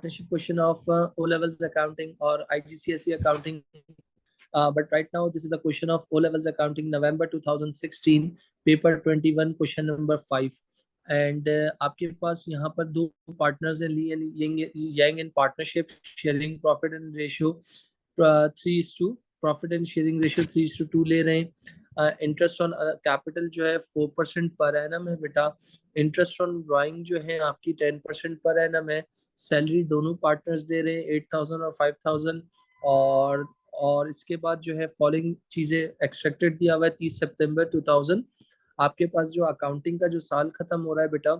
partnership question of O levels accounting or IGCSE accounting. But right now, this is a question of O levels accounting, November 2016, paper 21, question number 5. And आपके पास यहाँ पर दो partners हैं, Lee and Yang in partnership, sharing profit and ratio 3:2, profit and sharing ratio 3:2 ले रहे हैं। Interest on capital जो है 4% पर एनम है बेटा। इंटरेस्ट ऑन ड्राइंग जो है आपकी 10% पर एनम है। सैलरी दोनों पार्टनर्स दे रहे हैं 8,000 और 5,000। और इसके बाद जो है फॉलोइंग चीजें एक्सपेक्टेड दिया हुआ है 30 सितंबर 2000। आपके पास जो अकाउंटिंग का जो साल खत्म हो रहा है बेटा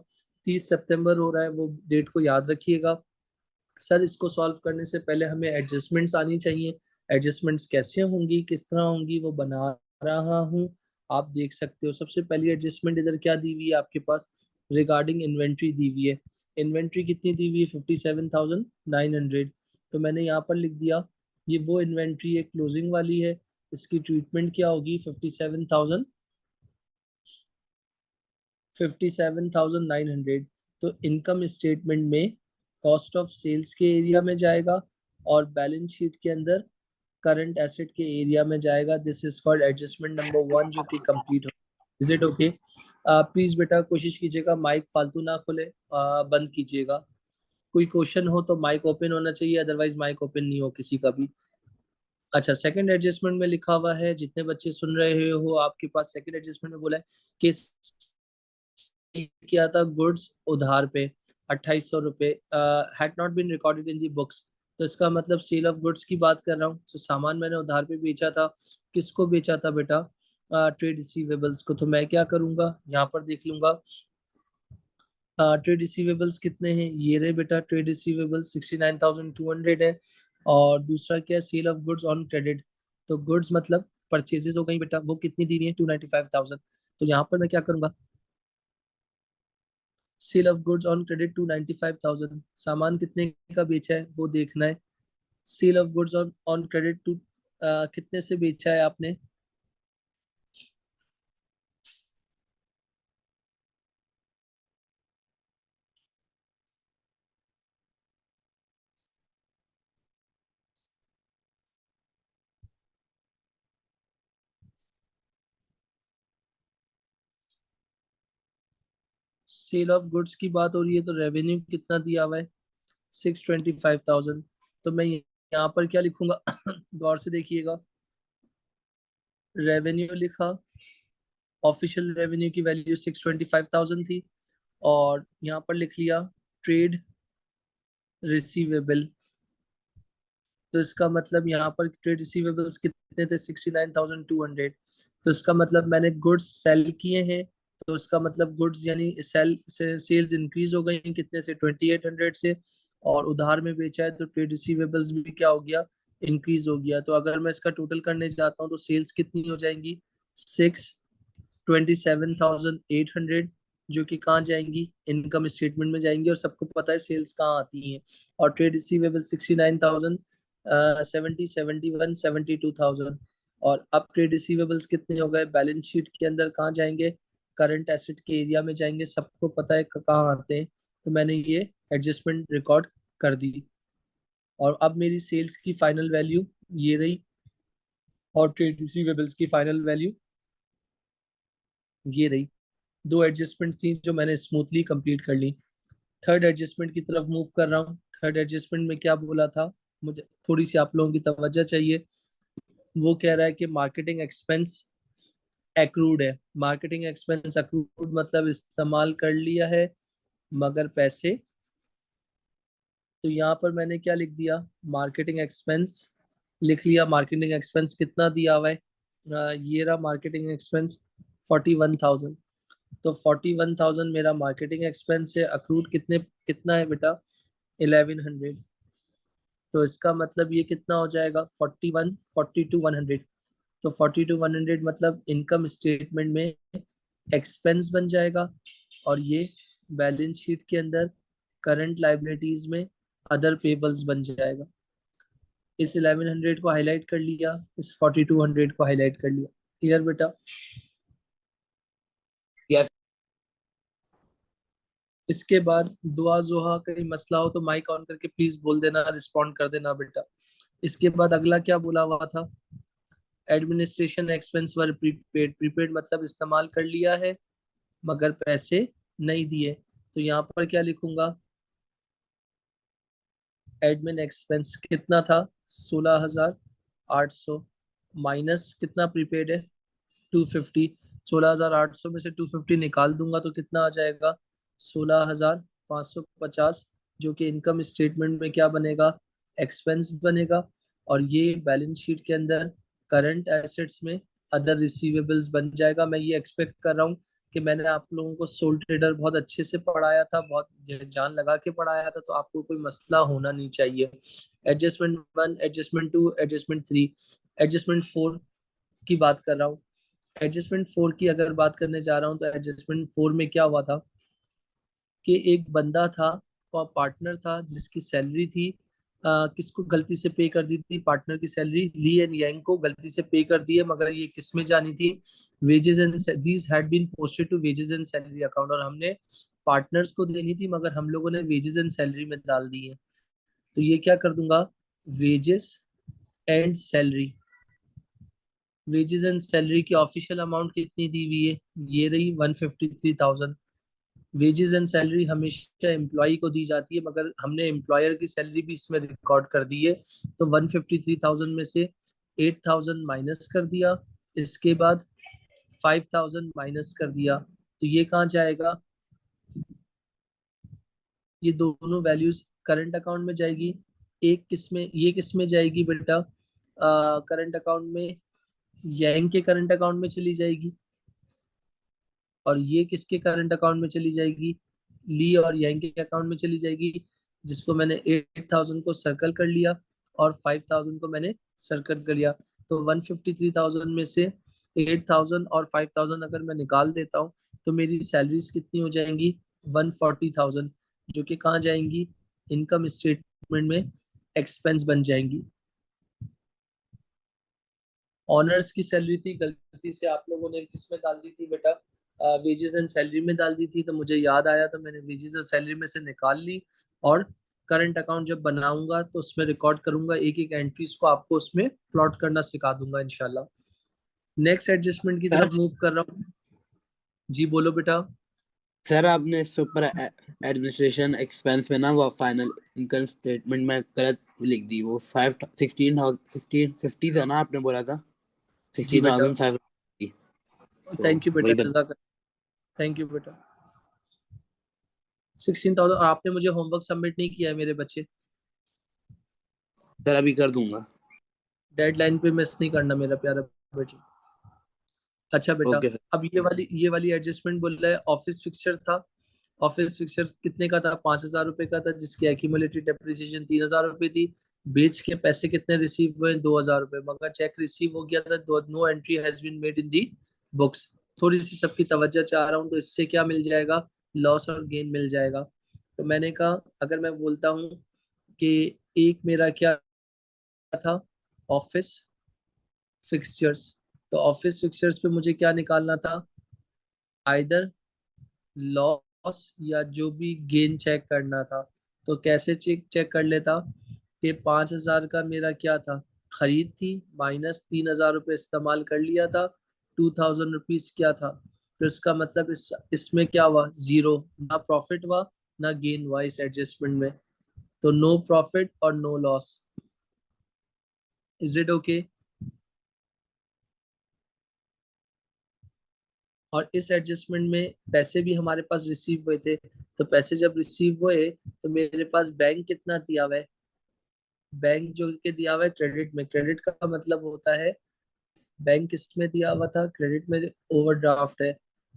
30 सितंबर हो रहा है, वो डेट को याद रखिएगा। सर इसको सॉल्व करने से पहले हमें एडजस्टमेंट्स आनी चाहिए। एडजस्टमेंट्स कैसे होंगी, किस तरह होंगी, वो बना रहा हूँ, आप देख सकते हो। सबसे पहली एडजस्टमेंट इधर क्या दी हुई है आपके पास, रिगार्डिंग इन्वेंट्री दी हुई है। इन्वेंट्री कितनी दी हुई है 57,900। तो मैंने यहाँ पर लिख दिया ये वो इन्वेंट्री है क्लोजिंग वाली है, इसकी ट्रीटमेंट क्या होगी 57,900। तो इनकम स्टेटमेंट में कॉस्ट ऑफ सेल्स के एरिया में जाएगा और बैलेंस शीट के अंदर करंट एसेट के एरिया में जाएगा। This is called adjustment number 1 जो कि कंप्लीट हो। Is it okay? प्लीज बेटा कोशिश कीजिएगा माइक फालतू ना खोले, बंद कीजिएगा। कोई क्वेश्चन हो तो माइक ओपन होना चाहिए, अदरवाइज माइक ओपन नहीं हो किसी का भी। अच्छा, सेकंड एडजस्टमेंट में लिखा हुआ है, जितने बच्चे सुन रहे हो आपके पास सेकंड एडजस्टमेंट में बोला है कि किया था गुड्स उधार पे 2,800 रुपये, had not been recorded in the books. तो इसका मतलब सेल ऑफ गुड्स की बात कर रहा हूँ। तो सामान मैंने उधार पे बेचा था, किसको बेचा था बेटा, ट्रेड रिसीवेबल्स को। तो मैं क्या करूंगा, यहाँ पर देख लूंगा ट्रेड रिसीवेबल्स कितने हैं, ये रहे बेटा ट्रेड रिसीवेबल्स 69,200 है। और दूसरा क्या है, sale of goods on credit. तो गुड्स मतलब परचेजेस हो गई बेटा, वो कितनी दी हुई है 295,000। तो यहाँ पर मैं क्या करूंगा, sale of goods on credit 295,000। सामान कितने का बेचा है वो देखना है। Sale of goods on on credit to कितने से बेचा है आपने, सेल ऑफ गुड्स की बात हो रही है तो रेवेन्यू कितना दिया हुआ है 625,000। तो मैं यहाँ पर क्या लिखूंगा गौर से देखिएगा, रेवेन्यू लिखा, ऑफिशियल रेवेन्यू की वैल्यू 625,000 थी। और यहाँ पर लिख लिया ट्रेड रिसीवेबल। तो इसका मतलब यहाँ पर ट्रेड रिसीवेबल्स कितने थे 69,200। तो इसका मतलब मैंने गुड्स सेल किए हैं, तो इसका मतलब गुड्स यानी सेल से सेल्स इंक्रीज हो गई कितने से 2,800 से। और उधार में बेचा है तो ट्रेड रिसीवेबल्स भी क्या हो गया, इंक्रीज हो गया। तो अगर मैं इसका टोटल करने जाता हूँ तो सेल्स कितनी हो जाएंगी 627,800, जो कि कहाँ जाएंगी, इनकम स्टेटमेंट में जाएंगी। और सबको पता है सेल्स कहाँ आती हैं। और ट्रेड रिसीवेबल 69,000, 71, 72,000। और अब ट्रेड रिसीवेबल्स कितने हो गए, बैलेंस शीट के अंदर कहाँ जाएंगे, करंट एसेट के एरिया में जाएंगे। सबको पता है कहाँ आते हैं। तो मैंने ये एडजस्टमेंट रिकॉर्ड कर दी। और अब मेरी सेल्स की फाइनल वैल्यू ये रही, और ट्रेड रिसीवेबल्स की फाइनल वैल्यू ये रही। दो एडजस्टमेंट थी जो मैंने स्मूथली कंप्लीट कर ली। थर्ड एडजस्टमेंट की तरफ मूव कर रहा हूँ। थर्ड एडजस्टमेंट में क्या बोला था, मुझे थोड़ी सी आप लोगों की तवज्जो चाहिए। वो कह रहा है कि मार्केटिंग एक्सपेंस एक्रूड है। मार्केटिंग एक्सपेंस एक्रूड मतलब इस्तेमाल कर लिया है मगर पैसे। तो यहाँ पर मैंने क्या लिख दिया, मार्केटिंग एक्सपेंस लिख लिया। मार्केटिंग एक्सपेंस कितना दिया हुआ है, ये रहा मार्केटिंग एक्सपेंस 41,000। तो 41,000 मेरा मार्केटिंग एक्सपेंस है। अक्रूड कितना है बेटा 1,100। तो इसका मतलब ये कितना हो जाएगा 41, 42, 100। तो 42, 100 मतलब इनकम स्टेटमेंट में एक्सपेंस बन जाएगा। और ये बैलेंस शीट के अंदर करंट लाइबिलिटीज में अदर पेबल्स बन जाएगा। इस 1,100 को हाईलाइट कर लिया, इस 4200 को हाईलाइट कर लिया। क्लियर बेटा? यस इसके बाद दुआ जोहा कहीं मसला हो तो माइक ऑन करके प्लीज बोल देना, रिस्पॉन्ड कर देना बेटा। इसके बाद अगला क्या बोला हुआ था? एडमिनिस्ट्रेशन एक्सपेंस वर प्रीपेड। प्रीपेड मतलब इस्तेमाल कर लिया है मगर पैसे नहीं दिए। तो यहाँ पर क्या लिखूंगा? एडमिन एक्सपेंस कितना था? 16,800 माइनस कितना प्रीपेड है? 250। 16,800 में से 250 निकाल दूंगा तो कितना आ जाएगा? 16,550, जो कि इनकम स्टेटमेंट में क्या बनेगा? एक्सपेंस बनेगा। और ये बैलेंस शीट के अंदर करंट एसेट्स में अदर रिसीवेबल्स बन जाएगा। मैं ये एक्सपेक्ट कर रहा हूँ कि मैंने आप लोगों को सोल ट्रेडर बहुत अच्छे से पढ़ाया था, बहुत जान लगा के पढ़ाया था, तो आपको कोई मसला होना नहीं चाहिए। एडजस्टमेंट 1, एडजस्टमेंट 2, एडजस्टमेंट 3, एडजस्टमेंट 4 की बात कर रहा हूँ। एडजस्टमेंट 4 की अगर बात करने जा रहा हूँ तो एडजस्टमेंट 4 में क्या हुआ था कि एक बंदा था, पार्टनर था, जिसकी सैलरी थी किसको गलती से पे कर दी थी? पार्टनर की सैलरी ली एंड यांग को गलती से पे कर दी है, मगर ये किस में जानी थी? Wages and these had been posted to wages and salary account, और हमने पार्टनर्स को देनी थी मगर हम लोगों ने वेजेस एंड सैलरी में डाल दी है। तो ये क्या कर दूंगा? Wages and salary. Wages and salary की ऑफिशियल अमाउंट कितनी दी हुई है? ये रही 153,000। वेजेस एंड सैलरी हमेशा एम्प्लॉय को दी जाती है, मगर हमने एम्प्लॉयर की सैलरी भी इसमें रिकॉर्ड कर दी है। तो 153,000 में से 8,000 माइनस कर दिया, इसके बाद 5,000 माइनस कर दिया। तो ये कहाँ जाएगा? ये दोनों वैल्यूज करंट अकाउंट में जाएगी। एक किस में, ये किस में जाएगी बेटा? करंट अकाउंट में, यांग के करंट अकाउंट में चली जाएगी। और ये किसके करंट अकाउंट में चली जाएगी? ली और यांग के अकाउंट में चली जाएगी, जिसको मैंने 8,000 को सर्कल कर लिया और 5,000 को मैंने सर्कल कर लिया। तो 153,000 में से 8,000 और 5,000 अगर मैं निकाल देता हूँ तो मेरी सैलरीज कितनी हो जाएंगी? 140,000, जो कि कहाँ जाएंगी? इनकम स्टेटमेंट में एक्सपेंस बन जाएंगी। ऑनर्स की सैलरी थी, गलती से आप लोगों ने किस में डाल दी थी बेटा? वेजेस एंड सैलरी में डाल दी थी, तो मुझे याद आया तो मैंने वेजेस और सैलरी में से निकाल ली। और करंट अकाउंट जब बनाऊंगा तो उसमें रिकॉर्ड करूंगा, एक एक एंट्रीज को आपको उसमें प्लॉट करना सिखा दूंगा इंशाल्लाह। नेक्स्ट एडजस्टमेंट की सर तरफ मूव कर रहा हूँ। जी बोलो बेटा। सर आपने इससे ऊपर एडमिनिस्ट्रेशन एक्सपेंस में ना वो फाइनल इनकम स्टेटमेंट में गलत लिख दी। वो 1650 था ना, आपने बोला था जी बेटा। 16,550। तो थैंक यू बेटा, वही बता। जजाक। थैंक यू बेटा। 16,000। आपने मुझे होमवर्क सबमिट नहीं किया है मेरे बच्चे। सर अभी कर दूंगा। डेडलाइन पे मिस नहीं करना मेरा प्यारा बेटा। अच्छा बेटा। Okay sir. अब ये वाली एडजस्टमेंट बोल रहा है ऑफिस फिक्सचर था। ऑफिस फिक्सचर कितने का था? 5,000 रुपए का था, जिसकी एक्यूमुलेटेड डेप्रिसिएशन 3,000 रुपए थी। बेच के पैसे कितने रिसीव हुए? 2,000 रुपए, मगर चेक रिसीव हो गया था। No entry has been made in the books. थोड़ी सी सबकी तवज्जो चाह रहा हूँ, तो इससे क्या मिल जाएगा? लॉस और गेन मिल जाएगा। तो मैंने कहा अगर मैं बोलता हूँ कि एक मेरा क्या था? Office fixtures. तो ऑफिस फिक्सचर्स पे मुझे क्या निकालना था? आइदर लॉस या जो भी गेन चेक करना था। तो कैसे चेक चेक कर लेता कि 5,000 का मेरा क्या था? खरीद थी, माइनस 3,000 रुपये इस्तेमाल कर लिया था। 2,000 रुपीज क्या था? तो इसका मतलब इसमें क्या हुआ? जीरो। ना प्रॉफिट हुआ ना गेन हुआ इस एडजस्टमेंट में। तो नो प्रॉफिट और no loss. Is it okay? और इस एडजस्टमेंट में पैसे भी हमारे पास रिसीव हुए थे। तो पैसे जब रिसीव हुए तो मेरे पास बैंक कितना दिया हुआ है? बैंक जो के दिया हुआ है क्रेडिट में। क्रेडिट का मतलब होता है, बैंक किसमें दिया हुआ था? क्रेडिट में। ओवरड्राफ्ट है।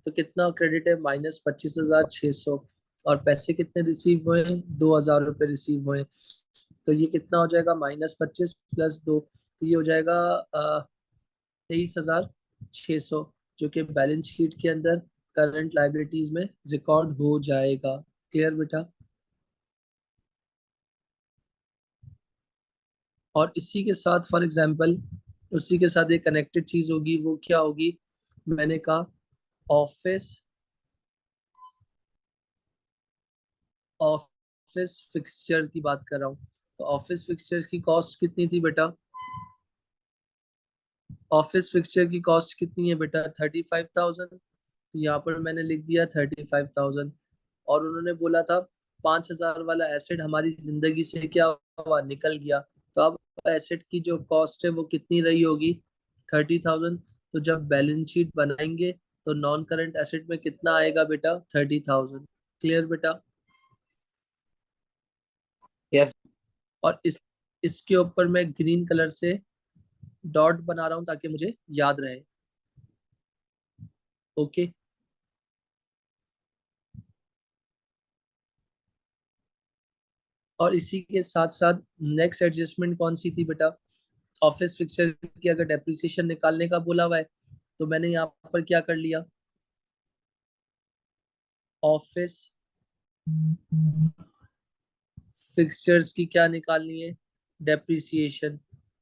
तो कितना क्रेडिट है? -25,600। और पैसे कितने रिसीव हुए? 2,000 रुपये रिसीव हुए। तो ये कितना हो जाएगा? -25 + 2, तो ये हो जाएगा 23,600, जो कि बैलेंस शीट के अंदर करंट लाइबिलिटीज में रिकॉर्ड हो जाएगा। क्लियर बेटा? और इसी के साथ फॉर एग्जांपल, उसी के साथ एक कनेक्टेड चीज होगी, वो क्या होगी? मैंने कहा ऑफिस ऑफिस फिक्सचर की बात कर रहा हूँ। तो ऑफिस फिक्सचर्स की कॉस्ट कितनी थी बेटा? ऑफिस फिक्सचर की कॉस्ट कितनी है बेटा? 35,000। यहाँ पर मैंने लिख दिया 35,000। और उन्होंने बोला था 5,000 वाला एसेट हमारी जिंदगी से क्या हुआ, निकल गया। तो अब एसेट की जो कॉस्ट है वो कितनी रही होगी? 30,000। तो जब बैलेंस शीट बनाएंगे तो नॉन करंट एसेट में कितना आएगा बेटा? 30,000। क्लियर बेटा? यस। और इसके ऊपर मैं ग्रीन कलर से डॉट बना रहा हूँ ताकि मुझे याद रहे। ओके। और इसी के साथ साथ नेक्स्ट एडजस्टमेंट कौन सी थी बेटा? ऑफिस फिक्सचर की अगर डेप्रिसिएशन निकालने का बोला हुआ है तो मैंने यहाँ पर क्या कर लिया? ऑफिस फिक्सचर्स की क्या निकालनी है? डेप्रिसिएशन।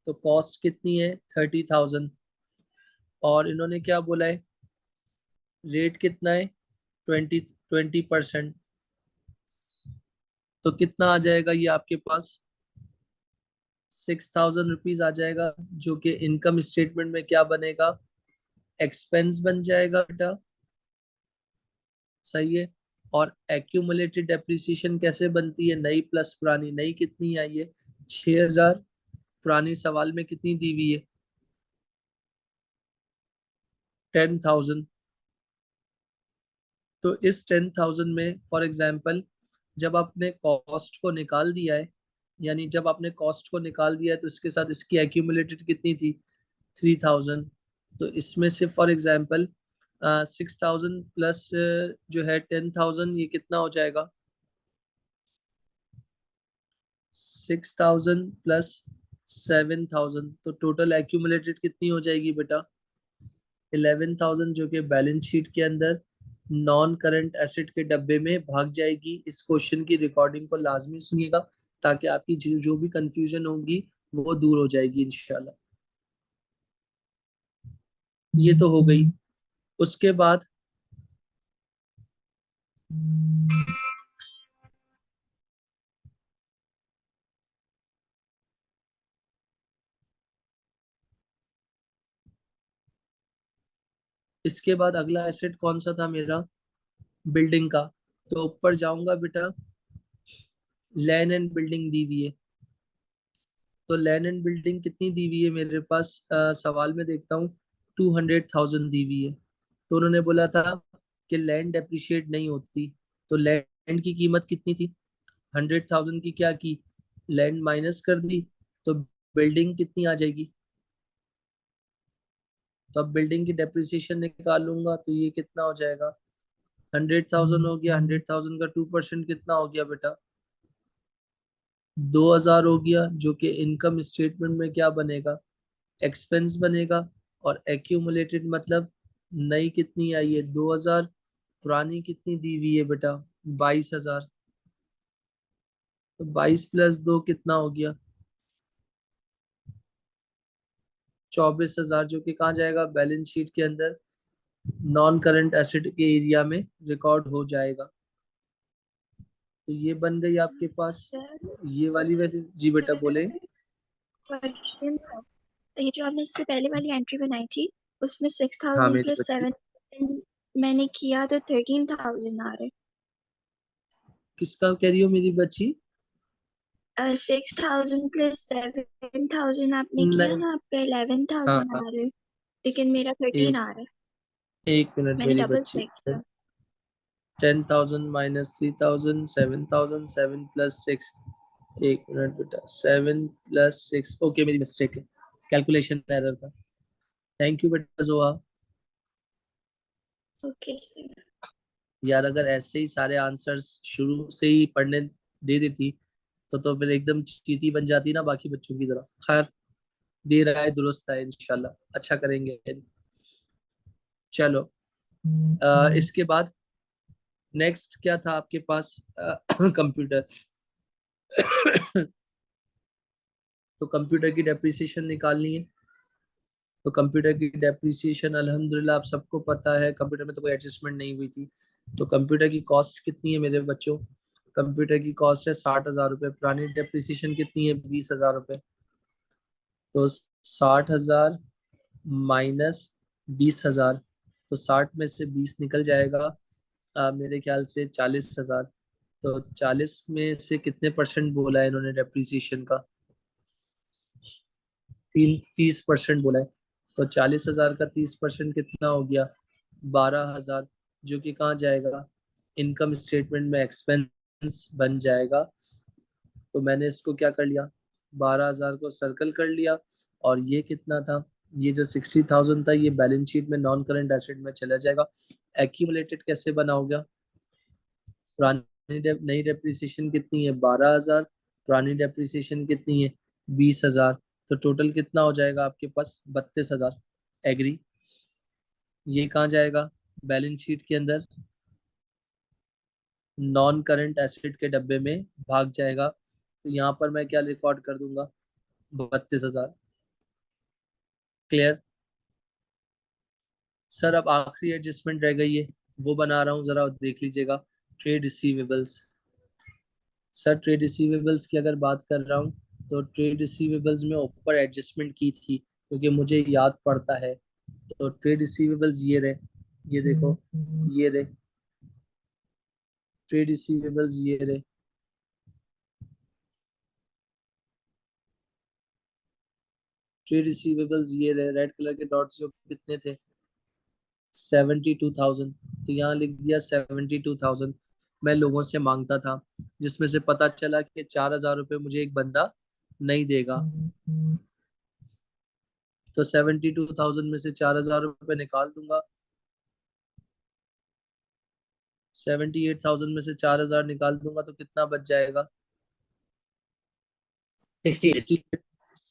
तो कॉस्ट कितनी है? 30,000। और इन्होंने क्या बोला है? रेट कितना है? 20%। तो कितना आ जाएगा ये आपके पास? 6,000 रुपीज आ जाएगा, जो कि इनकम स्टेटमेंट में क्या बनेगा? एक्सपेंस बन जाएगा बेटा। सही है। और एक्यूमुलेटेड डेप्रिसिएशन कैसे बनती है? नई प्लस पुरानी। नई कितनी आई है? 6,000। पुरानी सवाल में कितनी दी हुई है? 10,000। तो इस 10,000 में फॉर एग्जाम्पल जब आपने कॉस्ट को निकाल दिया है, यानी जब आपने कॉस्ट को निकाल दिया है तो इसके साथ इसकी एक्यूमुलेटेड कितनी थी? 3,000। तो इसमें से फॉर एग्जाम्पल 6,000 प्लस जो है 10,000, ये कितना हो जाएगा? 6,000 प्लस 7,000, तो टोटल एक्यूमुलेटेड कितनी हो जाएगी बेटा? 11,000, जो कि बैलेंस शीट के अंदर नॉन करंट एसेट के डब्बे में भाग जाएगी। इस क्वेश्चन की रिकॉर्डिंग को लाजमी सुनिएगा ताकि आपकी जो भी कंफ्यूजन होगी वो दूर हो जाएगी इंशाल्लाह। ये तो हो गई। उसके बाद इसके बाद अगला एसेट कौन सा था मेरा? बिल्डिंग का। तो ऊपर जाऊंगा बेटा, लैंड एंड बिल्डिंग दी हुई है। तो लैंड एंड बिल्डिंग कितनी दी हुई है मेरे पास? सवाल में देखता हूँ 200,000 दी हुई है। तो उन्होंने बोला था कि लैंड डेप्रिशिएट नहीं होती। तो लैंड की कीमत कितनी थी? 100,000 की क्या की? लैंड माइनस कर दी। तो बिल्डिंग कितनी आ जाएगी? तो अब बिल्डिंग की डेप्रिसिएशन निकालूंगा तो ये कितना हो जाएगा? 100,000 हो गया। 100,000 का 2% कितना हो गया बेटा? 2,000 हो गया, जो कि इनकम स्टेटमेंट में क्या बनेगा? एक्सपेंस बनेगा। और एक्यूमुलेटेड मतलब नई कितनी आई है? 2,000। पुरानी कितनी दी हुई है बेटा? 22,000। तो 22 प्लस 2 कितना हो गया? 24,000, जो कि कहाँ जाएगा? बैलेंस शीट के अंदर नॉन करंट एसेट के एरिया में रिकॉर्ड हो जाएगा। तो ये बन गई आपके पास सर ये वाली। वैसे जी बेटा बोले। क्वेश्चन था, ये जो आपने इससे पहले वाली एंट्री बनाई थी उसमें सिक्स हाँ थाउजेंड मेरी प्लस बच्ची। 7 मैंने किया तो 13,000 आ रहे। किसका कह रही हो मेरी बच्ची? 6,000 प्लस 7,000 आपने किया नहीं। ना, आपका हाँ 11,000 हाँ। आ रहे, लेकिन मेरा 13 एक आ रहा है। एक मिनट मैंने मेरी डबल बच्ची। चेक किया। 10,000 माइनस 3,000, 7,000, 7 प्लस 6। एक मिनट बेटा, 7 प्लस 6। ओके, मेरी मिस्टेक है, कैलकुलेशन एरर था। थैंक यू बेटा जोआ। Okay sir. यार अगर ऐसे ही सारे आंसर्स शुरू से ही पढ़ने दे देती तो फिर एकदम चीटी बन जाती ना बाकी बच्चों की तरह। खैर, दे रहा है, दुरुस्त है, इंशाल्लाह अच्छा करेंगे। चलो, इसके बाद नेक्स्ट क्या था आपके पास? कंप्यूटर। तो कंप्यूटर की डेप्रिसिएशन निकालनी है। तो कंप्यूटर की डेप्रिसिएशन अल्हम्दुलिल्लाह आप सबको पता है, कंप्यूटर में तो कोई एडजस्टमेंट नहीं हुई थी। तो कंप्यूटर की कॉस्ट कितनी है मेरे बच्चों? कंप्यूटर की कॉस्ट है 60,000 रुपये, पुरानी डेप्रिसिएशन कितनी है 20,000 रुपये। तो 60,000 माइनस 20,000, तो 60 में से 20 निकल जाएगा, मेरे ख्याल से 40,000। तो 40 में से कितने परसेंट बोला है इन्होंने डेप्रिसिएशन का? 30% बोला है। तो 40,000 का 30% कितना हो गया? 12,000, जो कि कहाँ जाएगा? इनकम स्टेटमेंट में एक्सपेंस बन जाएगा। तो मैंने इसको क्या कर लिया, 12,000 को सर्कल कर लिया। और ये कितना था? ये जो 60,000 था ये बैलेंस शीट में नॉन करंट एसेट में चला जाएगा। एक्यूमुलेटेड कैसे बना होगा? पुरानी नई डेप्रिसिएशन कितनी है? 12,000, पुरानी डेप्रिसिएशन कितनी है? 20,000। तो टोटल कितना हो जाएगा आपके पास? 32,000। एग्री? ये कहाँ जाएगा? बैलेंस शीट के अंदर नॉन करंट एसेट के डब्बे में भाग जाएगा। तो यहाँ पर मैं क्या रिकॉर्ड कर दूंगा? 32,000। क्लियर? सर अब आखिरी एडजस्टमेंट रह गई है, वो बना रहा हूँ, जरा देख लीजिएगा। Trade receivables. Sir trade receivables की अगर बात कर रहा हूँ तो ट्रेड रिसीवेबल्स में ऊपर एडजस्टमेंट की थी क्योंकि मुझे याद पड़ता है। तो ट्रेड रिसीवेबल्स ये रहे, ये देखो, ये रहे ट्रेड रिसीवेबल्स, ये रहे। ट्रेड रिसीवेबल्स ये रहे, रेड कलर के डॉट्स जो कितने थे? 72,000। तो यहाँ लिख दिया 72,000। मैं लोगों से मांगता था, जिसमें से पता चला कि 4,000 रुपये मुझे एक बंदा नहीं देगा। तो 72,000 में से 4,000 रुपये निकाल दूंगा। 78,000 में से 4,000 निकाल दूंगा तो कितना बच जाएगा? 68।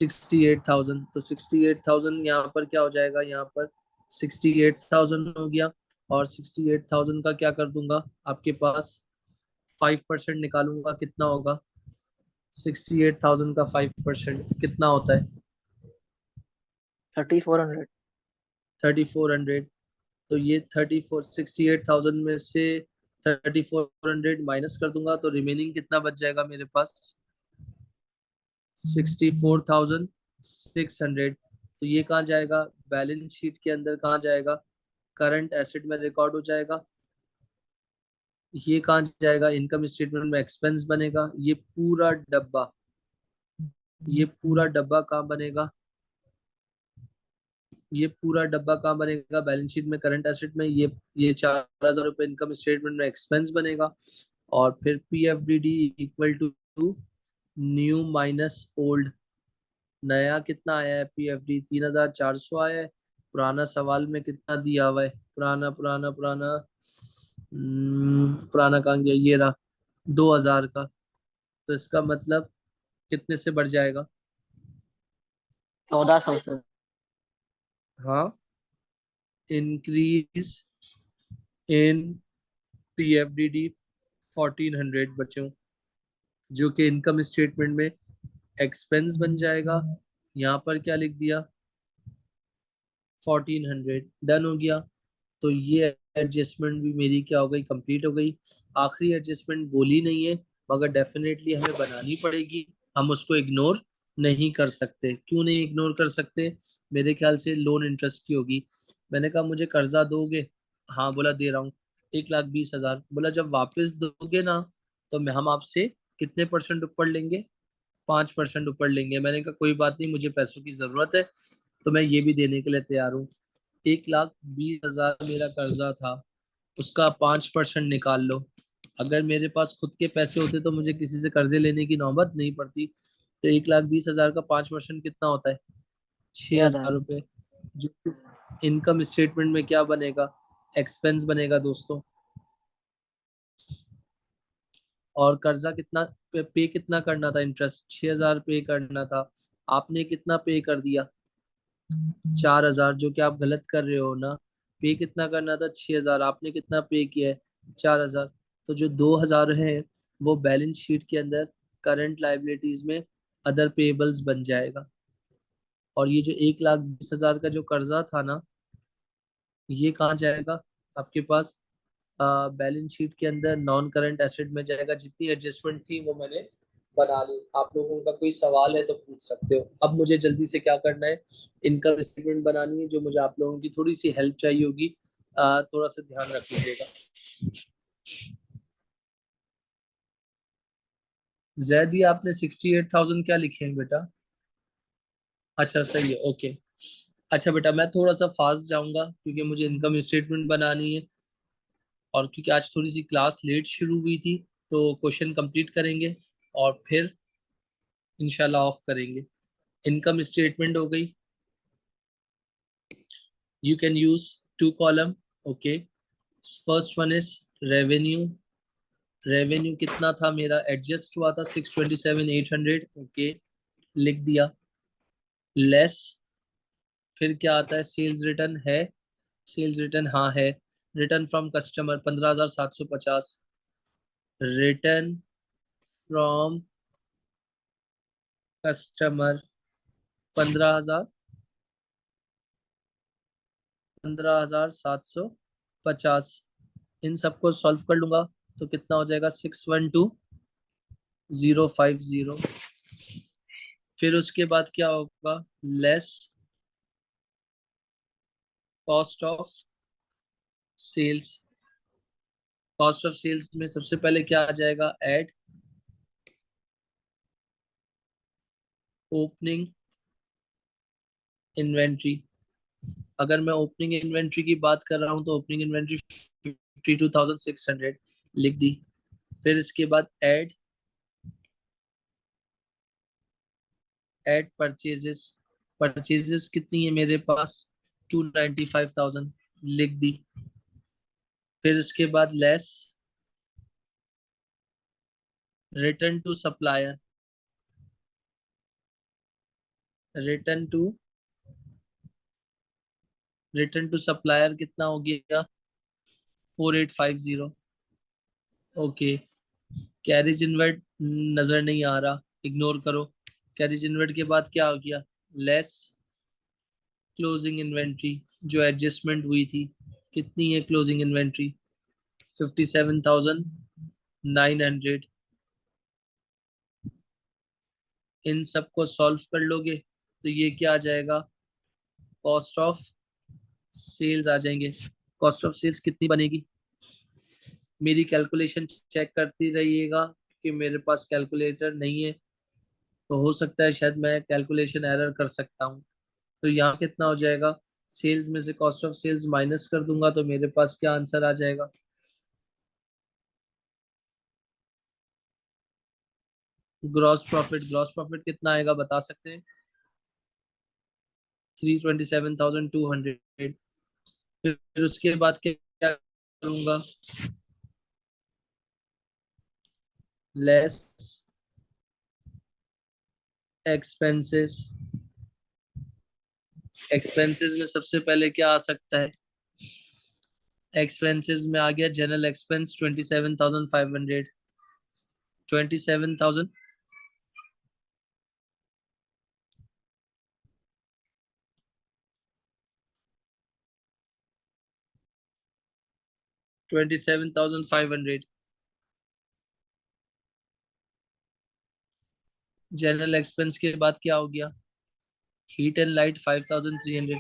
68,000। तो 68,000 यहाँ पर क्या हो जाएगा? यहाँ पर 68,000 हो गया। और 68,000 का क्या कर दूंगा आपके पास? 5% निकालूंगा, कितना होगा? 68,000 का 5% कितना होता है? 3,400। 3,400। तो ये 68,000 में से 3,400 माइनस कर दूंगा तो रिमेनिंग कितना बच जाएगा मेरे पास? 64,600। तो ये कहाँ जाएगा? बैलेंस शीट के अंदर कहाँ जाएगा? करंट एसेट में रिकॉर्ड हो जाएगा। ये कहाँ जाएगा? इनकम स्टेटमेंट में एक्सपेंस बनेगा। ये पूरा डब्बा, ये पूरा डब्बा कहाँ बनेगा? ये पूरा डब्बा कहाँ बनेगा? बैलेंस शीट में करंट एसेट में। ये 4,000 रुपये इनकम स्टेटमेंट में एक्सपेंस बनेगा। और फिर PFDD equal to new minus old. नया कितना आया है? PFD 3,400 आया है। पुराना सवाल में कितना दिया हुआ है? पुराना पुराना पुराना पुराना कहाँ गया? ये रहा, 2,000 का। तो इसका मतलब कितने से बढ़ जाएगा? 1,400 से। हाँ, इंक्रीज इन PFDD 1,400 बच्चों, जो कि इनकम स्टेटमेंट में एक्सपेंस बन जाएगा। यहाँ पर क्या लिख दिया? 1,400। डन हो गया। तो ये एडजस्टमेंट भी मेरी क्या हो गई? कंप्लीट हो गई। आखिरी एडजस्टमेंट बोली नहीं है, मगर डेफिनेटली हमें बनानी पड़ेगी। हम उसको इग्नोर नहीं कर सकते। क्यों नहीं इग्नोर कर सकते? मेरे ख्याल से लोन इंटरेस्ट की होगी। मैंने कहा मुझे कर्जा दोगे? हाँ, बोला दे रहा हूँ। 1,20,000। बोला जब वापस दोगे ना तो हम आपसे कितने परसेंट ऊपर लेंगे? 5% ऊपर लेंगे। मैंने कहा कोई बात नहीं, मुझे पैसों की जरूरत है तो मैं ये भी देने के लिए तैयार हूँ। 1,20,000 मेरा कर्जा था, उसका 5% निकाल लो। अगर मेरे पास खुद के पैसे होते तो मुझे किसी से कर्जे लेने की नौबत नहीं पड़ती। तो 1,20,000 का 5% कितना होता है? 6,000 6,000। रुपये, जो इनकम स्टेटमेंट में क्या बनेगा? एक्सपेंस बनेगा दोस्तों। और कर्जा कितना पे कितना करना था? इंटरेस्ट 6,000 पे करना था। आपने कितना पे कर दिया? 4,000, जो कि आप गलत कर रहे हो ना। पे कितना करना था? 6,000। आपने कितना पे किया है? 4,000। तो जो 2,000 है वो बैलेंस शीट के अंदर करंट लाइबिलिटीज में अदर पेएबल्स बन जाएगा। और ये जो 1,20,000 का जो कर्जा था ना, ये कहाँ जाएगा आपके पास? बैलेंस शीट के अंदर नॉन करंट एसेट में जाएगा। जितनी एडजस्टमेंट थी वो मैंने बना ली। आप लोगों का कोई सवाल है तो पूछ सकते हो। अब मुझे जल्दी से क्या करना है, इनकम स्टेटमेंट बनानी है, जो मुझे आप लोगों की थोड़ी सी हेल्प चाहिए होगी। थोड़ा सा ध्यान रख लीजिएगा। जैदी आपने 68,000 क्या लिखे हैं बेटा? अच्छा सही है, ओके। अच्छा बेटा, मैं थोड़ा सा फास्ट जाऊंगा क्योंकि मुझे इनकम स्टेटमेंट बनानी है, और क्योंकि आज थोड़ी सी क्लास लेट शुरू हुई थी, तो क्वेश्चन कंप्लीट करेंगे और फिर इंशाल्लाह ऑफ करेंगे। इनकम स्टेटमेंट हो गई। You can use two column, okay. First one is revenue. Revenue कितना था मेरा? एडजस्ट हुआ था 627,800, ओके, लिख दिया। लेस, फिर क्या आता है? सेल्स रिटर्न है? सेल्स रिटर्न हाँ है। Return from customer 15,750। Return from customer 15,000, 15,750। इन सबको सॉल्व कर लूंगा तो कितना हो जाएगा? 612,050। फिर उसके बाद क्या होगा? Less cost of sales. Cost of sales में सबसे पहले क्या आ जाएगा? Add opening inventory. अगर मैं ओपनिंग इन्वेंट्री की बात कर रहा हूँ तो ओपनिंग इन्वेंट्री 52,600 लिख दी। फिर इसके बाद ऐड परचेजेस। परचेजेस कितनी है मेरे पास? 295,000 लिख दी। फिर उसके बाद less return to supplier. Return to return to supplier कितना हो गया? 4,850, ओके। कैरेज इनवर्ट नजर नहीं आ रहा, इग्नोर करो। कैरेज इनवर्ट के बाद क्या हो गया? लेस क्लोजिंग इन्वेंट्री, जो एडजस्टमेंट हुई थी। कितनी है क्लोजिंग इन्वेंट्री? 57,900। इन सबको सॉल्व कर लोगे तो ये क्या आ जाएगा? कॉस्ट ऑफ सेल्स आ जाएंगे। कॉस्ट ऑफ सेल्स कितनी बनेगी? मेरी कैलकुलेशन चेक करती रहिएगा कि मेरे पास कैलकुलेटर नहीं है, तो हो सकता है शायद मैं कैलकुलेशन एरर कर सकता हूँ। तो यहाँ कितना हो जाएगा? सेल्स में से कॉस्ट ऑफ सेल्स माइनस कर दूंगा तो मेरे पास क्या आंसर आ जाएगा? Gross profit. ग्रॉस प्रॉफिट कितना आएगा बता सकते हैं? 327,200। फिर उसके बाद क्या करूंगा? Less expenses. एक्सपेंसेस में सबसे पहले क्या आ सकता है? एक्सपेंसेस में आ गया जनरल एक्सपेंस 27,500। 27,000, 27,500। जनरल एक्सपेंस के बाद क्या हो गया? Heat and light 5,300।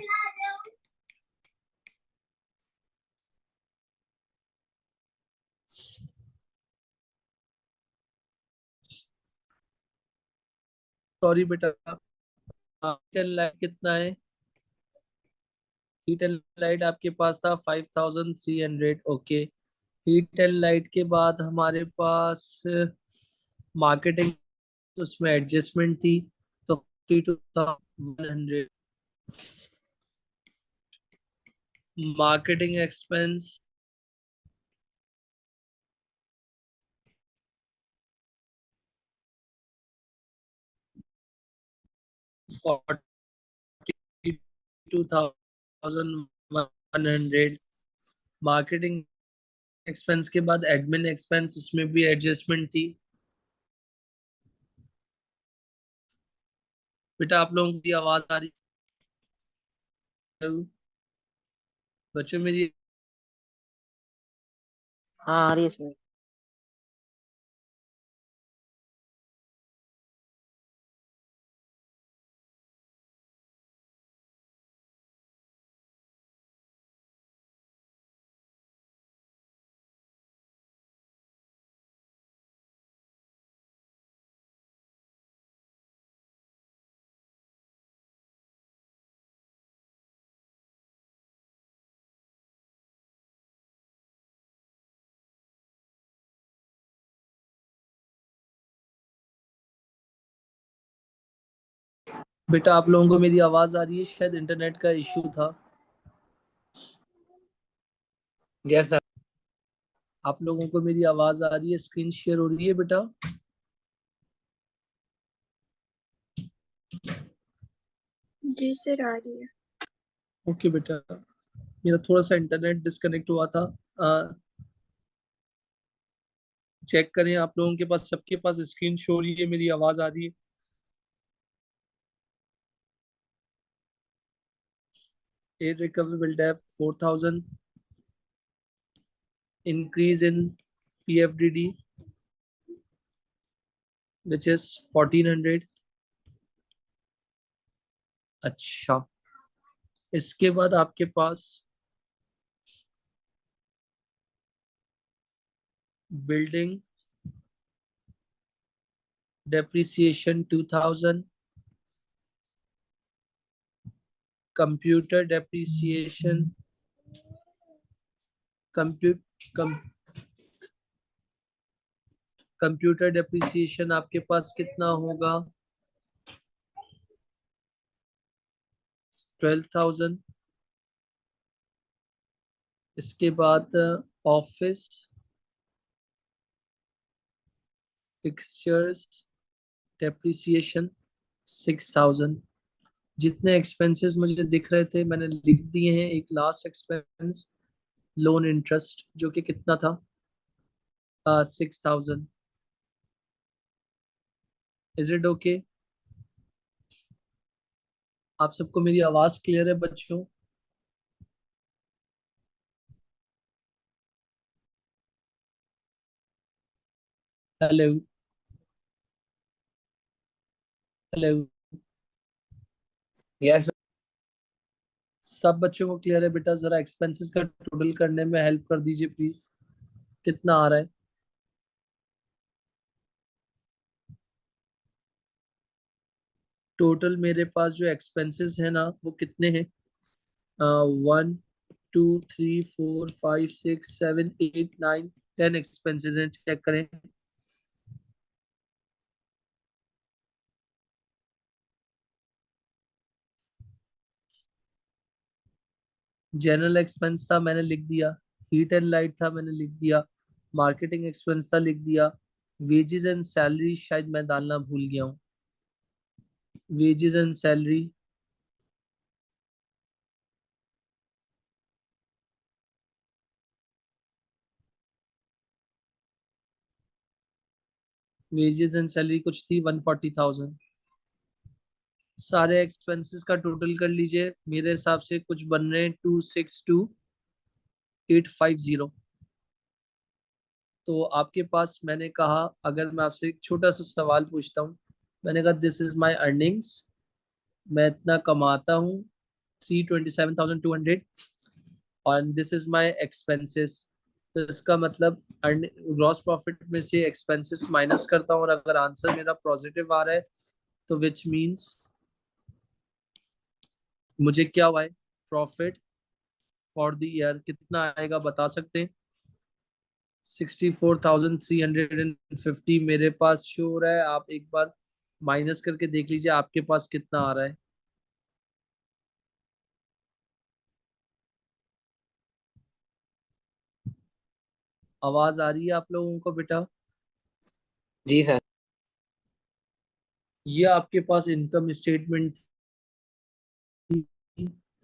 सॉरी बेटा, हीट एंड लाइट कितना है? हीट एंड लाइट आपके पास था 5,300, ओके। हीट एंड लाइट के बाद हमारे पास मार्केटिंग, उसमें एडजस्टमेंट थी तो 52,100। Marketing expense 42,100। मार्केटिंग एक्सपेंस के बाद एडमिन एक्सपेंस, उसमें भी एडजस्टमेंट थी। बेटा आप लोगों की आवाज आ रही है? बच्चों मेरी हाँ आ रही है सर। बेटा आप लोगों को मेरी आवाज आ रही है? शायद इंटरनेट का इशू था। Yes sir. आप लोगों को मेरी आवाज आ रही है? स्क्रीन शेयर हो रही है बेटा? जी सर आ रही है। ओके बेटा, मेरा थोड़ा सा इंटरनेट डिस्कनेक्ट हुआ था। चेक करें आप लोगों के पास, सबके पास स्क्रीन शो हो रही है, मेरी आवाज आ रही है? Irrecoverable debt 4,000, increase in PFDD which is 1,400। अच्छा, इसके बाद आपके पास building depreciation 2,000, computer depreciation computer depreciation आपके पास कितना होगा? 12,000। इसके बाद ऑफिस फिक्सचर्स डेप्रिसिएशन 6,000। जितने एक्सपेंसेस मुझे दिख रहे थे मैंने लिख दिए हैं। एक लास्ट एक्सपेंस लोन इंटरेस्ट जो कि कितना था? 6,000। Is it okay? आप सबको मेरी आवाज क्लियर है बच्चों? हेलो हेलो, यस सब बच्चों को क्लियर है बेटा? जरा एक्सपेंसेस का टोटल करने में हेल्प कर दीजिए प्लीज। कितना आ रहा है? टोटल मेरे पास जो एक्सपेंसेस है ना वो कितने हैं? 1 2 3 4 5 6 7 8 9 10 एक्सपेंसेस हैं। चेक करें। जनरल एक्सपेंस था, मैंने लिख दिया। हीट एंड लाइट था, मैंने लिख दिया। मार्केटिंग एक्सपेंस था, लिख दिया। वेजेस एंड सैलरी शायद मैं डालना भूल गया हूँ। Wages and salary, wages and salary कुछ थी 140,000। सारे एक्सपेंसेस का टोटल कर लीजिए, मेरे हिसाब से कुछ बन रहे हैं 262,850। तो आपके पास, मैंने कहा अगर मैं आपसे एक छोटा सा सवाल पूछता हूँ, मैंने कहा दिस इज माई अर्निंग्स, मैं इतना कमाता हूँ 327,200, और दिस इज माई एक्सपेंसेस। तो इसका मतलब ग्रॉस प्रॉफिट में से एक्सपेंसेस माइनस करता हूँ, और अगर आंसर मेरा पॉजिटिव आ रहा है तो विच मीन्स मुझे क्या हुआ है? प्रॉफिट फॉर द ईयर कितना आएगा बता सकते हैं? 64,350 मेरे पास शो हो रहा है। आप एक बार माइनस करके देख लीजिए आपके पास कितना आ रहा है। आवाज आ रही है आप लोगों को बेटा? जी सर। ये आपके पास इनकम स्टेटमेंट थी,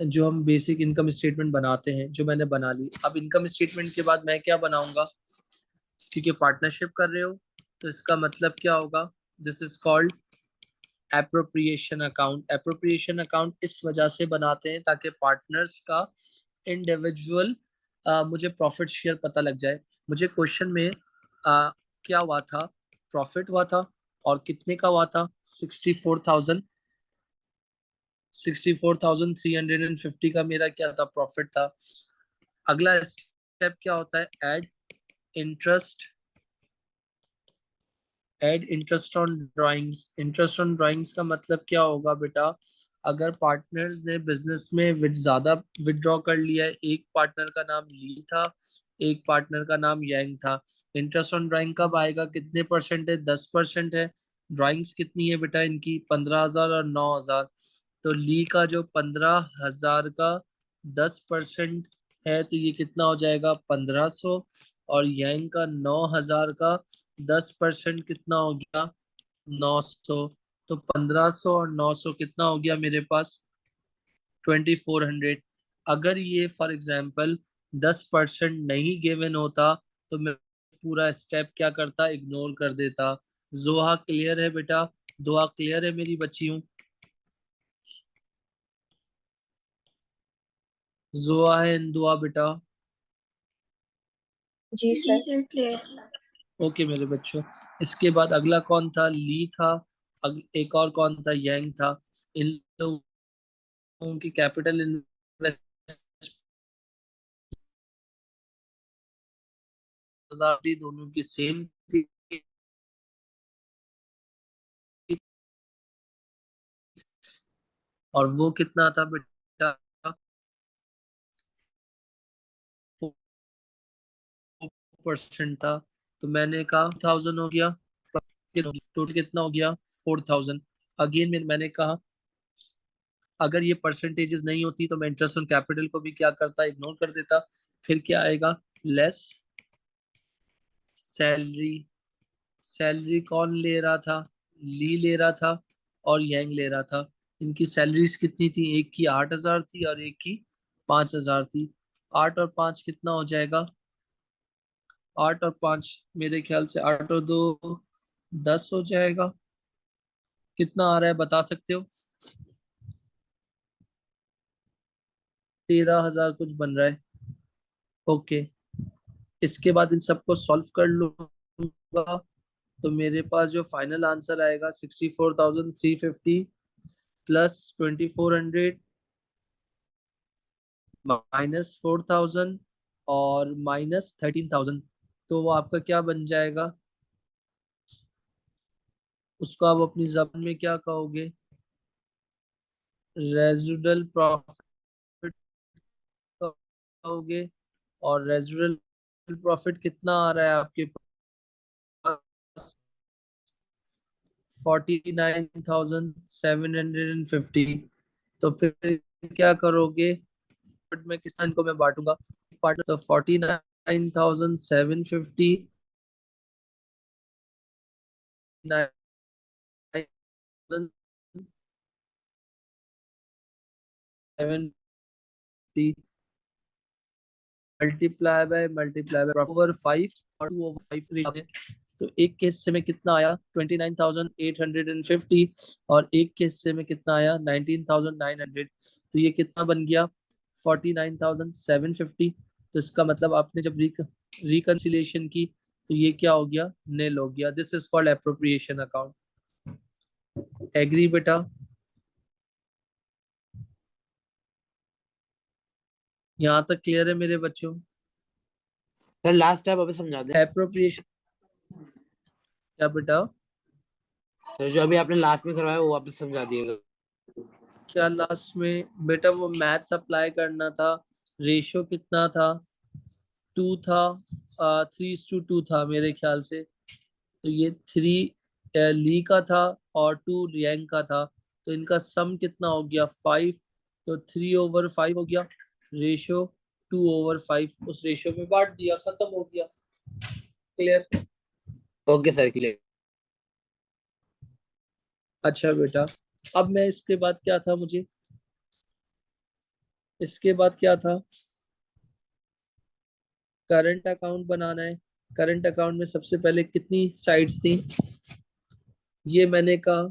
जो हम बेसिक इनकम स्टेटमेंट बनाते हैं, जो मैंने बना ली। अब इनकम स्टेटमेंट के बाद मैं क्या बनाऊंगा? क्योंकि पार्टनरशिप कर रहे हो तो इसका मतलब क्या होगा? This is called appropriation account. Appropriation account इस वजह से बनाते हैं ताकि पार्टनर्स का इंडिविजुअल मुझे प्रॉफिट शेयर पता लग जाए। मुझे क्वेश्चन में क्या हुआ था, प्रॉफिट हुआ था और कितने का हुआ था, 64,350 का मेरा क्या था, प्रॉफिट था। अगला स्टेप क्या होता है, interest add interest on drawings. Interest on drawings का मतलब क्या होगा बेटा, अगर पार्टनर्स ने बिजनेस में ज्यादा विड्रॉ कर लिया है, एक पार्टनर का नाम ली था, एक पार्टनर का नाम यांग था, इंटरेस्ट ऑन ड्राइंग कब आएगा, कितने परसेंट है, 10% है। ड्राइंग्स कितनी है बेटा इनकी, 15,000 और 9,000। तो ली का जो 15,000 का 10% है, तो ये कितना हो जाएगा, 1,500। और यांग का 9,000 का 10% कितना हो गया, 900। तो 1,500 और 900 कितना हो गया मेरे पास, 2,400। अगर ये फॉर एग्जाम्पल 10% नहीं गिवन होता तो मैं पूरा स्टेप क्या करता, इग्नोर कर देता। जोहा क्लियर है बेटा, दुआ क्लियर है मेरी बच्चियों, जोहा है दुआ बेटा। जी सर क्लियर। ओके मेरे बच्चों, इसके बाद अगला कौन था, ली था। एक और कौन था, यांग था। इन लोगों की कैपिटल इन्वेस्ट थी, दोनों की सेम थी। और वो कितना था बेटा, 4% था। तो मैंने कहा 1,000 हो गया, टोटल कितना हो गया, 4,000। अगेन मैंने कहा अगर ये परसेंटेजेस नहीं होती तो मैं इंटरेस्ट ऑन कैपिटल को भी क्या करता, इग्नोर कर देता। फिर क्या आएगा, लेस सैलरी। सैलरी कौन ले रहा था, ली ले रहा था और यंग ले रहा था। इनकी सैलरीज कितनी थी, एक की 8,000 थी और एक की 5,000 थी। 8 और 5 कितना हो जाएगा, 8 और 5 मेरे ख्याल से 8 और 2 10 हो जाएगा। कितना आ रहा है बता सकते हो, 13,000 कुछ बन रहा है। ओके, इसके बाद इन सबको सॉल्व कर लूंगा तो मेरे पास जो फाइनल आंसर आएगा 64,350 प्लस 2,400 -4,000 और -13,000। तो वो आपका क्या बन जाएगा, उसको आप अपनी जबान में क्या कहोगे, रेजिडुअल प्रॉफिट कहोगे। और रेजिडुअल प्रॉफिट कितना आ रहा है आपके पास, 49,750। तो फिर क्या करोगे, पार्ट में किस को मैं बांटूंगा, पार्ट तो 49,750 मल्टीप्लाई बाय ओवर 5 और 2/5। तो एक के हिस्से में कितना आया, 29,850 और एक के हिस्से में कितना आया, 19,900। तो ये कितना बन गया, 49,750। तो इसका मतलब आपने जब रिकन्सिलेशन की तो ये क्या हो गया, नेल हो गया। This is called appropriation account. Agree बेटा, यहाँ तक क्लियर है मेरे बच्चों। सर लास्ट टाइम अभी समझा दें। एप्रोप्रिएशन क्या बेटा, सर जो अभी आपने लास्ट में करवाया वो वापस समझा दिएगा। क्या लास्ट में बेटा, वो मैथ्स अप्लाई करना था। रेशियो कितना था, 2 था, 3:2 था मेरे ख्याल से। तो ये 3 ली का था और 2 रियांग का था। तो इनका सम कितना हो गया, 5। तो 3/5 हो गया, रेशियो 2/5, उस रेशियो में बांट दिया, खत्म हो गया। क्लियर। Okay sir clear. अच्छा बेटा, अब मैं इसके बाद क्या था, मुझे इसके बाद क्या था, करंट अकाउंट बनाना है। करंट अकाउंट में सबसे पहले कितनी साइड्स थी, ये मैंने कहा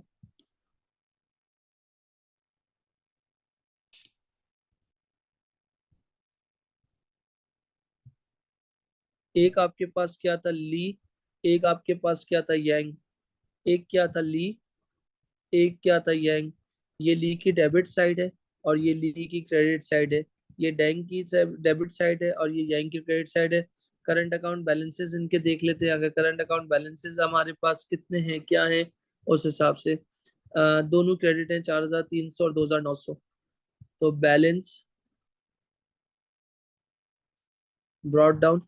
एक आपके पास क्या था, ली, एक आपके पास क्या था, यांग। एक क्या था, ली, एक क्या था, यांग। ये ली की डेबिट साइड है और ये ली की क्रेडिट साइड है। ये डैंग की डेबिट साइड है और ये यांग की क्रेडिट साइड है। करंट अकाउंट बैलेंसेस इनके देख लेते हैं। अगर करंट अकाउंट बैलेंसेस हमारे पास कितने हैं, क्या है, उस हिसाब से दोनों क्रेडिट हैं, 4,300 और 2,900। तो बैलेंस ब्रॉड डाउन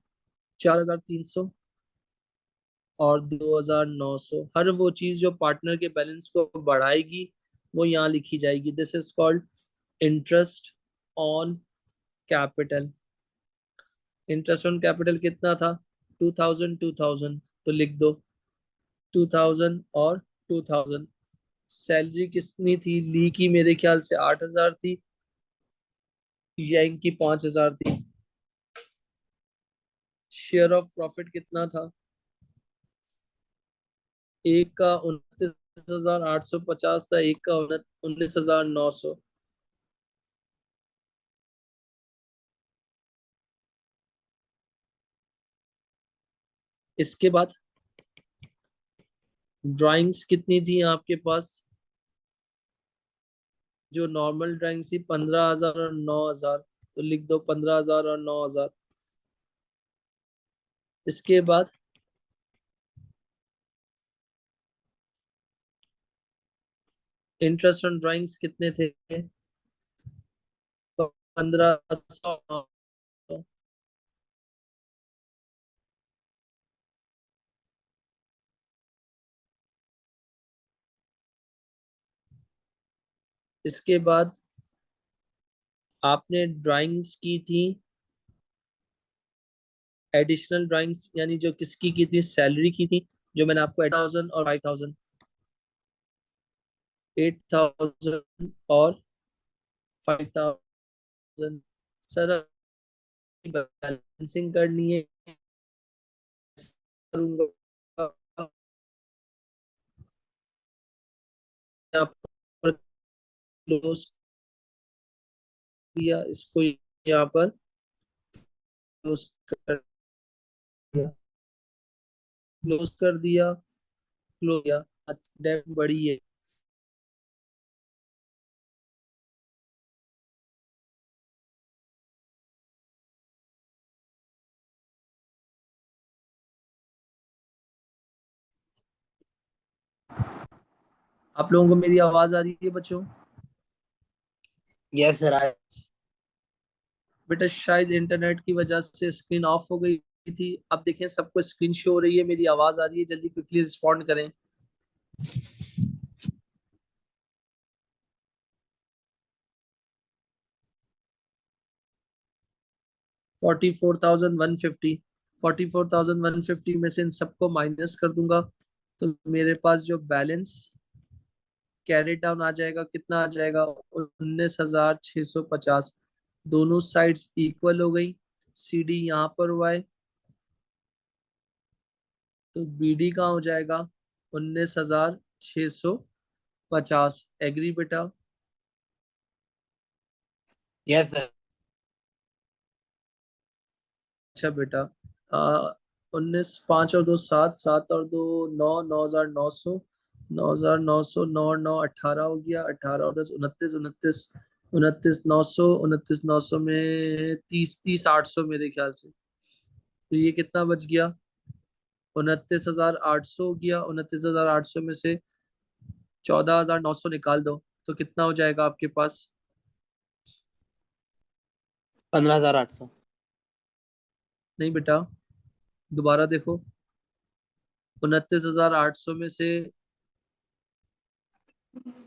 4,300 और 2,900। हर वो चीज जो पार्टनर के बैलेंस को बढ़ाएगी वो यहाँ लिखी जाएगी। This is called interest on capital. Interest on capital कितना था, 2,000 2,000, तो लिख दो 2,000 और 2,000। सैलरी कितनी थी, ली की मेरे ख्याल से 8,000 थी, यांग की 5,000 थी। शेयर ऑफ प्रॉफिट कितना था, एक का 29,850 था, एक का 19,900। इसके बाद ड्राइंग्स कितनी थी आपके पास, जो नॉर्मल ड्राइंग थी 15,000 और 9,000, तो लिख दो 15,000 और 9,000। इसके बाद इंटरेस्ट ऑन ड्राइंग्स कितने थे, तो 1,500। इसके बाद आपने ड्राइंग्स की थी, एडिशनल ड्राइंग्स यानी जो किसकी की थी, सैलरी की थी, जो मैंने आपको 8,000 और 5,000, 8,000 और 5,000। सर बैलेंसिंग करनी है, करूंगा यहाँ पर क्लोज दिया इसको, यहाँ पर क्लोज कर दिया, क्लोज कर दिया, क्लोज किया। डेट बड़ी है। आप लोगों को मेरी आवाज आ रही है बच्चों? Yes sir. बेटा शायद इंटरनेट की वजह से स्क्रीन ऑफ हो गई थी। अब देखें सबको स्क्रीन शो हो रही है, मेरी आवाज आ रही है, जल्दी क्विकली रिस्पॉन्ड करें। 44,150, 44,150 में से इन सबको माइनस कर दूंगा तो मेरे पास जो बैलेंस कैरी डाउन आ जाएगा, कितना आ जाएगा, 19,650। दोनों साइड्स इक्वल हो गई। सी डी यहाँ पर हुआ है, तो बी डी कहाँ हो जाएगा, 19,650। एग्री बेटा? Yes sir. अच्छा बेटा, 19, 5 और 2 7, 7 और 2 9, 9,900, 9,900, 9 और 9 18 हो गया, 18 और 10 29, 29, 29,900, 29,900 में 30, 30,800 मेरे ख्याल से। तो ये कितना बच गया, 29,800 हो गया। 29,800 में से 14,900 निकाल दो तो कितना हो जाएगा आपके पास? 15,800। नहीं बेटा, दोबारा देखो। 29,800 में से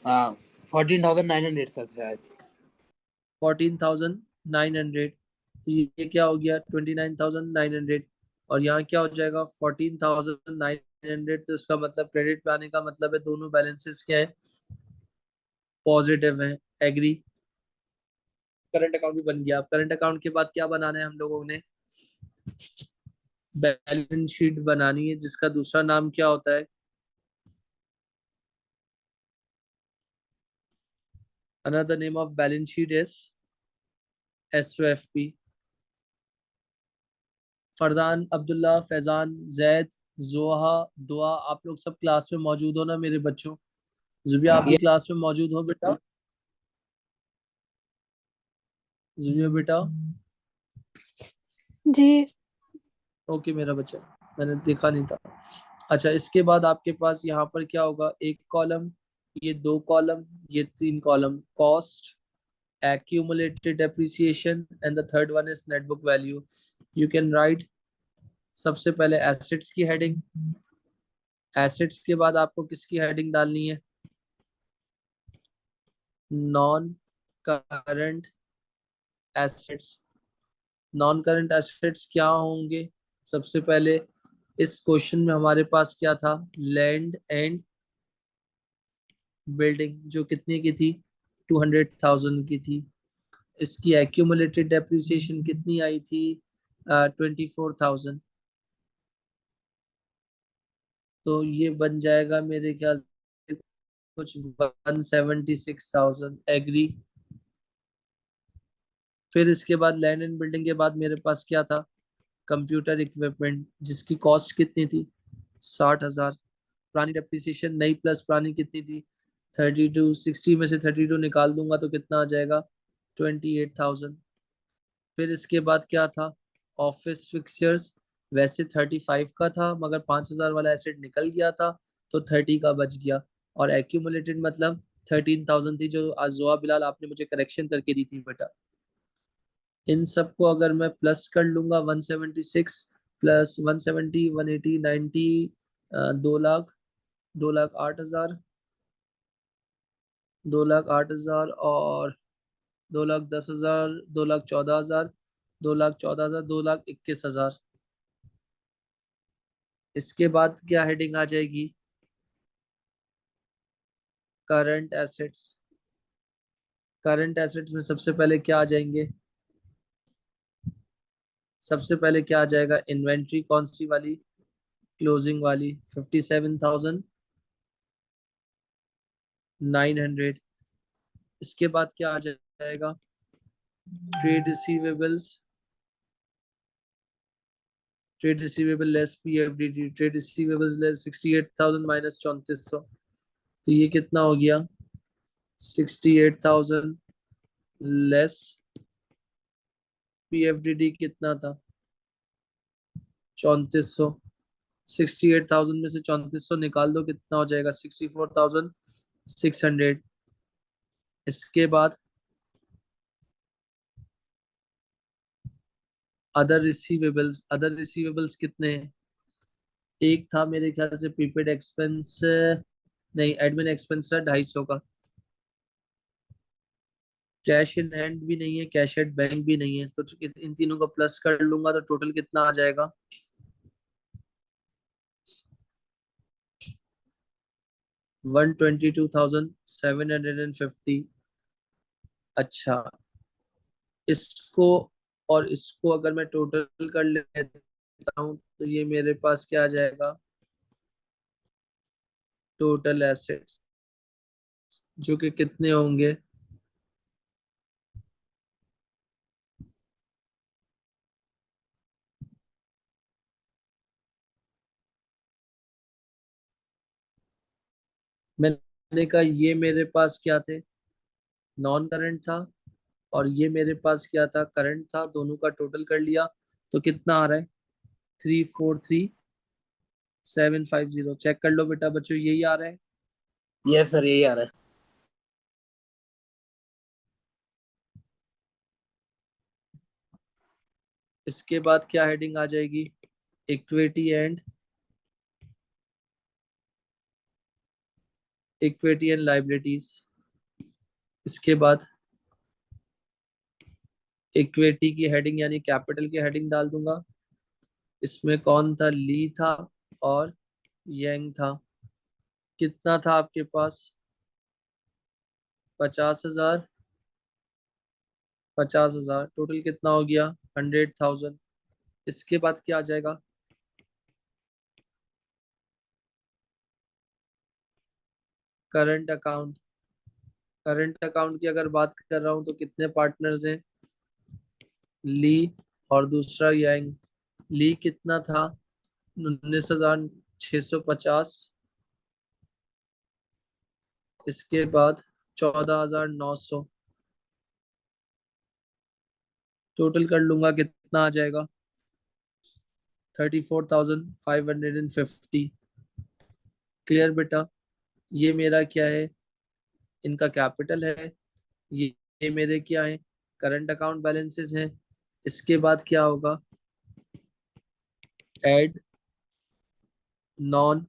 हाँ, 14,900 सर शायद। 14,900, तो ये क्या हो गया, 29,900। और यहाँ क्या हो जाएगा, 14,900। तो इसका मतलब क्रेडिट पे आने का मतलब है दोनों बैलेंसेस क्या है, पॉजिटिव है। एग्री? करंट अकाउंट भी बन गया। करंट अकाउंट के बाद क्या बनाना है हम लोगों ने, बैलेंस शीट बनानी है, जिसका दूसरा नाम क्या होता है, another name of balance sheet is S O F P. Fardan, Abdullah, Faizan, Zaid, Zoha, Dua, आप लोग सब क्लास में मौजूद हो ना मेरे बच्चों? जुबिया आप भी क्लास में मौजूद हो बेटा? जुबिया बेटा? जी। ओके मेरा बच्चा, मैंने देखा नहीं था। अच्छा, इसके बाद आपके पास यहाँ पर क्या होगा? एक कॉलम, ये दो कॉलम, ये तीन column, cost, accumulated depreciation, and the third one is net book value. You can write सबसे पहले assets की heading, assets के बाद आपको किसकी heading डालनी है? Non current assets. Non current assets क्या होंगे? सबसे पहले इस क्वेश्चन में हमारे पास क्या था? लैंड एंड बिल्डिंग, जो कितने की थी? 200,000 की थी। इसकी एक्यूमुलेटेड डेप्रिसिएशन कितनी आई थी? 24,000। तो ये बन जाएगा मेरे ख्याल से कुछ 176,000। एग्री? फिर इसके बाद लैंड एंड बिल्डिंग के बाद मेरे पास क्या था? कंप्यूटर इक्विपमेंट, जिसकी कॉस्ट कितनी थी? 60,000। पुरानी डेप्रिसिएशन नई प्लस पुरानी कितनी थी? 32। 60 में से 32 निकाल दूंगा तो कितना आ जाएगा? 28,000। फिर इसके बाद क्या था? ऑफिस फिक्सचर्स, वैसे 35 का था मगर 5,000 वाला एसेट निकल गया था तो 30 का बच गया। और एक्यूमुलेटेड मतलब 13,000 थी, जो अजवा बिलाल आपने मुझे करेक्शन करके दी थी बेटा। इन सबको अगर मैं प्लस कर लूंगा, 176 प्लस 170, 180, 90, 2 लाख, 2,08,000, 2,08,000 और 2,10,000, 2,14,000, 2,14,000, 2,21,000। इसके बाद क्या हेडिंग आ जाएगी? Current assets. करंट एसेट्स में सबसे पहले क्या आ जाएंगे? सबसे पहले क्या आ जाएगा? इन्वेंट्री, कौन सी वाली? क्लोजिंग वाली, 57,900। इसके बाद क्या आ जाएगा? Trade receivables, trade receivable less PFDD, trade receivables less 68,000 minus 3400। तो ये कितना हो गया? 68,000 लेस पीएफडीडी कितना था? 3400। 68,000 में से 3400 निकाल दो, कितना हो जाएगा? 64,600। इसके बाद अदर रिसीवेबल्स, अदर रिसीवेबल्स कितने हैं? एक था मेरे ख्याल से प्रीपेड एक्सपेंस, नहीं एडमिन एक्सपेंस था 250 का। कैश इन हैंड भी नहीं है, कैश एट बैंक भी नहीं है, तो इन तीनों को प्लस कर लूंगा तो टोटल कितना आ जाएगा? 122,750। अच्छा, इसको और इसको अगर मैं टोटल कर लेता हूँ तो ये मेरे पास क्या आ जाएगा? टोटल एसेट्स, जो कि कितने होंगे? मैंने कहा ये मेरे पास क्या थे? नॉन करंट था, और ये मेरे पास क्या था? करंट था। दोनों का टोटल कर लिया तो कितना आ रहा है? 343,750। चेक कर लो बेटा बच्चों, यही आ रहा है? यस सर, यही आ रहा है। इसके बाद क्या हेडिंग आ जाएगी? Equity and, equity and liabilities. इसके बाद इक्विटी की हेडिंग यानी कैपिटल की हेडिंग डाल दूंगा। इसमें कौन था? ली था और यंग था। कितना था आपके पास? 50,000, 50,000, टोटल कितना हो गया? 100,000। इसके बाद क्या आ जाएगा? Current account. करंट अकाउंट की अगर बात कर रहा हूँ तो कितने पार्टनर्स हैं? ली और दूसरा यंग। ली कितना था? 19,650। इसके बाद 14,900। टोटल कर लूंगा, कितना आ जाएगा? 34,550। क्लियर बेटा? ये मेरा क्या है? इनका कैपिटल है। ये मेरे क्या है? करंट अकाउंट बैलेंसेस हैं। इसके बाद क्या होगा? Add non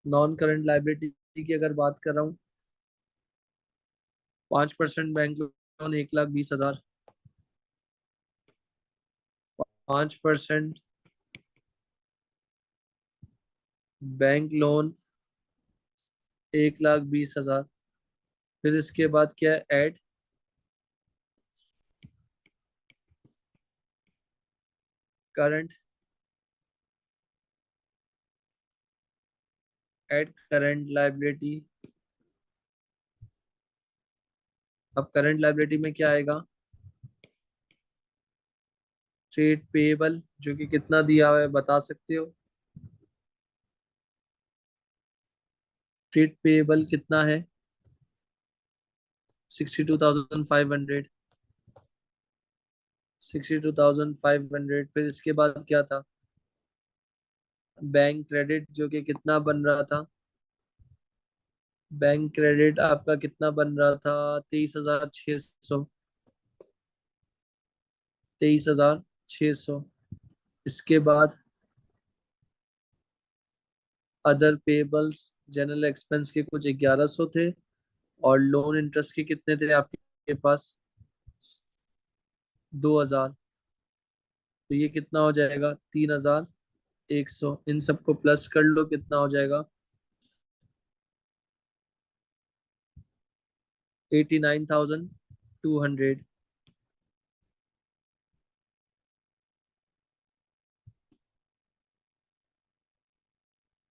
non current liability की अगर बात कर रहा हूँ, 5% बैंक लोन 1,20,000। 5% bank loan 1,20,000। फिर इसके बाद क्या है? Add current add current liability. अब करंट लाइबिलिटी में क्या आएगा? ट्रेड पेएबल, जो कि कितना दिया हुआ है बता सकते हो? ट्रेड पेएबल कितना है? 62,500। 62,500। फिर इसके बाद क्या था? बैंक क्रेडिट, जो कि कितना बन रहा था? बैंक क्रेडिट आपका कितना बन रहा था? 23,600। 23,600। इसके बाद अदर पेबल्स, जनरल एक्सपेंस के कुछ 1,100 थे। और लोन इंटरेस्ट के कितने थे आपके पास? 2,000। तो ये कितना हो जाएगा? 3,100। इन सबको प्लस कर लो, कितना हो जाएगा? 89,200।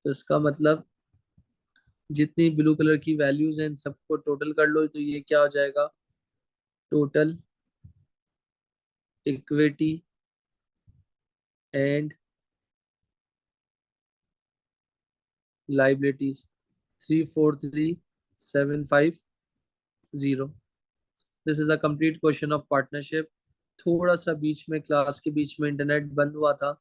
तो इसका मतलब जितनी ब्लू कलर की वैल्यूज हैं इन सबको टोटल कर लो, तो ये क्या हो जाएगा? Total equity and liabilities 343,750। This is a complete question of partnership. थोड़ा सा बीच में क्लास के बीच में इंटरनेट बंद हुआ था।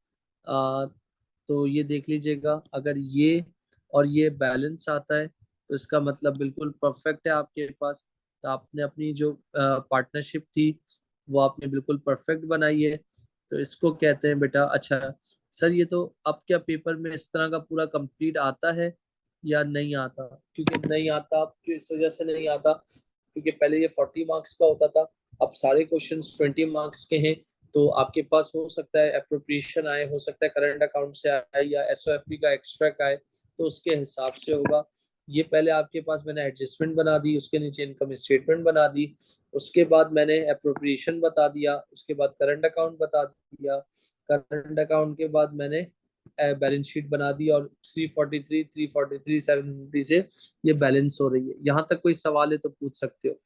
तो ये देख लीजिएगा, अगर ये और ये बैलेंस आता है तो इसका मतलब बिल्कुल परफेक्ट है आपके पास। तो आपने अपनी जो पार्टनरशिप थी वो आपने बिल्कुल परफेक्ट बनाई है। तो इसको कहते हैं बेटा। अच्छा सर, ये तो अब क्या पेपर में इस तरह का पूरा कंप्लीट आता है या नहीं आता? क्योंकि नहीं आता, किस वजह से नहीं आता? क्योंकि पहले ये 40 मार्क्स का होता था, अब सारे क्वेश्चन 20 मार्क्स के हैं। तो आपके पास हो सकता है अप्रोप्रिएशन आए, हो सकता है करंट अकाउंट से आए, या एसओएफपी का एक्सट्रैक्ट आए, तो उसके हिसाब से होगा। ये पहले आपके पास मैंने एडजस्टमेंट बना दी, उसके नीचे इनकम स्टेटमेंट बना दी, उसके बाद मैंने अप्रोप्रिएशन बता दिया, उसके बाद करंट अकाउंट बता दिया, करंट अकाउंट के बाद मैंने बैलेंस शीट बना दी, और 343, 343, 750 से ये बैलेंस हो रही है। यहाँ तक कोई सवाल है तो पूछ सकते हो।